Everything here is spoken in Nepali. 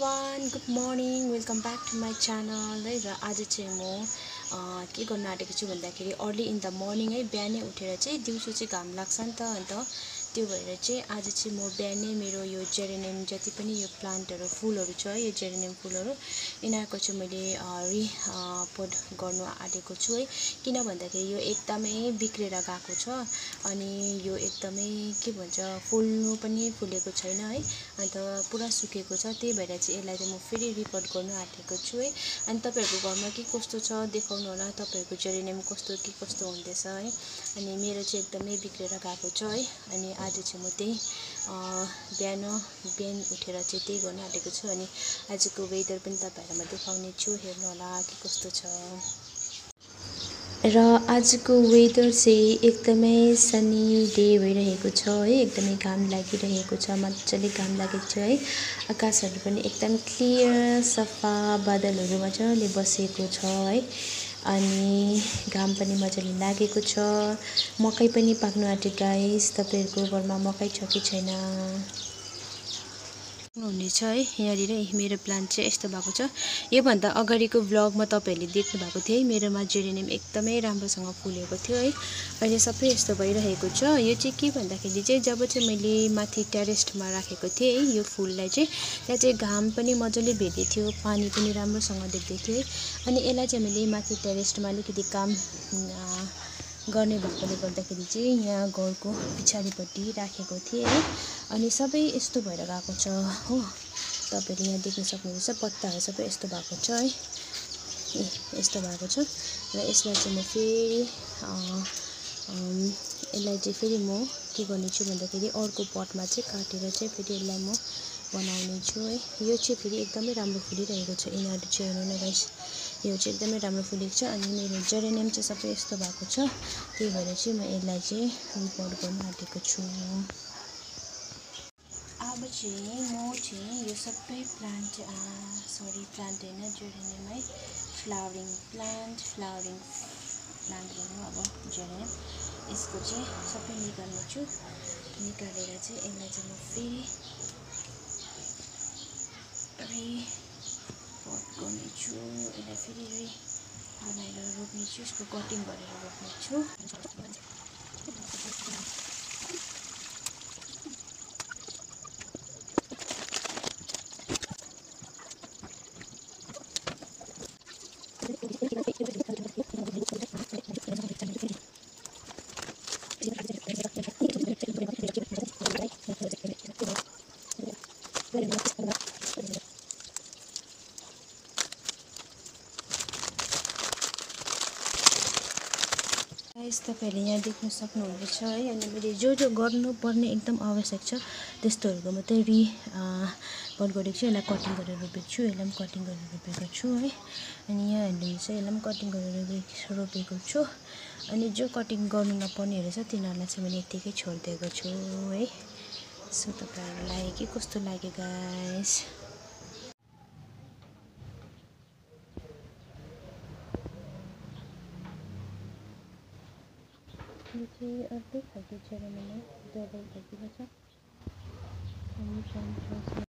Everyone good morning welcome back to my channel है। र आज चाहिँ म के गर्न आँटेको छु भन्दाखेरि अर्ली इन द मर्निङ है, बिहानै उठेर चाहिँ दिउँसो चाहिँ घाम लाग्छ नि त, अन्त त्यो भएर चाहिँ आज चाहिँ म बिहानै मेरो यो जेरेनियम जति पनि यो प्लान्टहरू फुलहरू छ है, यो जेरेनियम फुलहरू यिनीहरूको चाहिँ मैले रिपोर्ट गर्नु आँटेको छु है। किन भन्दाखेरि यो एकदमै बिग्रेर गएको छ अनि यो एकदमै के भन्छ फुल्नु पनि फुलेको छैन है, अन्त पुरा सुकेको छ। त्यही भएर चाहिँ यसलाई चाहिँ म फेरि रिपोर्ट गर्नु आँटेको छु है। अनि तपाईँहरूको घरमा के कस्तो छ देखाउनु होला, तपाईँहरूको जेरेनियम कस्तो के कस्तो हुँदैछ है। अनि मेरो चाहिँ एकदमै बिग्रेर गएको छ है। अनि आज चाहिँ म त्यही बिहान उठेर चाहिँ त्यही गर्नु आँटेको छु। अनि आजको वेदर पनि तपाईँहरूलाई म देखाउने छु, हेर्नु होला के कस्तो छ। र आजको वेदर चाहिँ एकदमै सनी डे भइरहेको छ है, एकदमै घाम लागिरहेको छ, मजाले घाम लागेको छ है। आकाशहरू पनि एकदम क्लियर सफा, बादलहरू मजाले बसेको छ है। अनि घाम पनि मजाले लागेको छ। मकै पनि पाक्नु आँट्यो गाइस, तपाईँहरूको घरमा मकै छ कि छैन हुनेछ है। यहाँनिर मेरो प्लान्ट चाहिँ यस्तो भएको छ। योभन्दा अगाडिको भ्लगमा तपाईँहरूले देख्नु भएको थियो है, मेरोमा जेरेनियम एकदमै राम्रोसँग फुलेको थियो है। अहिले सबै यस्तो भइरहेको छ। यो चाहिँ के भन्दाखेरि चाहिँ जब चाहिँ मैले माथि टेरेसमा राखेको थिएँ है यो फुललाई चाहिँ, त्यहाँ चाहिँ घाम पनि मजाले भेट्दै थियो, पानी पनि राम्रोसँग देख्दै थियो है। अनि यसलाई चाहिँ मैले माथि टेरेसमा अलिकति काम गर्ने भएकोले गर्दाखेरि चाहिँ यहाँ घरको पछाडिपट्टि राखेको थिएँ है। अनि सबै यस्तो भएर गएको छ हो, तपाईँले यहाँ देख्न सक्नुहुन्छ पत्ताहरू सबै यस्तो भएको छ है, यस्तो भएको छ। र यसलाई चाहिँ म फेरि म के गर्नेछु भन्दाखेरि अर्को पटमा चाहिँ काटेर चाहिँ फेरि यसलाई म बनाउने छु है। यो चाहिँ फेरि एकदमै राम्रो फुलिरहेको छ। यिनीहरू चाहिँ हेर्नु न गाइस, यो चाहिँ एकदमै राम्रो फुलेको छ। अनि मेरो जेरेनियम चाहिँ सबै यस्तो भएको छ। त्यही भएर चाहिँ म यसलाई चाहिँ रिपोर्ट गर्नु आँटेको छु। अब चाहिँ म चाहिँ यो सबै प्लान्ट प्लान्ट होइन जेरेनियम है, फ्लावरिङ प्लान्ट भनौँ अब जेरेनियम, यसको चाहिँ सबै निकाल्ने छु। निकालेर चाहिँ यसलाई चाहिँ म फेरि रिपोर्ट गर्नेछु। यसलाई फेरि बनाएर रोप्नेछु, यसको कटिङ गरेर रोप्नेछु। तपाईँहरूले यहाँ देख्न सक्नुहुनेछ है। अनि मैले जो गर्नुपर्ने एकदम आवश्यक छ त्यस्तोहरूको मात्रै रिपोर्ट गरेको छु। यसलाई कटिङ गरेर रोपेको छु, यसलाई पनि कटिङ गरेर रोपेको छु है। अनि यहाँ हेर्नुहुन्छ यसलाई पनि कटिङ गरेर रोपेको छु। अनि जो कटिङ गर्नु नपर्ने रहेछ तिनीहरूलाई चाहिँ मैले यत्तिकै छोडिदिएको छु है। सो तपाईँहरूलाई के कस्तो लाग्यो गाइस। यो चाहिँ अर्कै खालको जेरेनियम है, डबल खालको छ।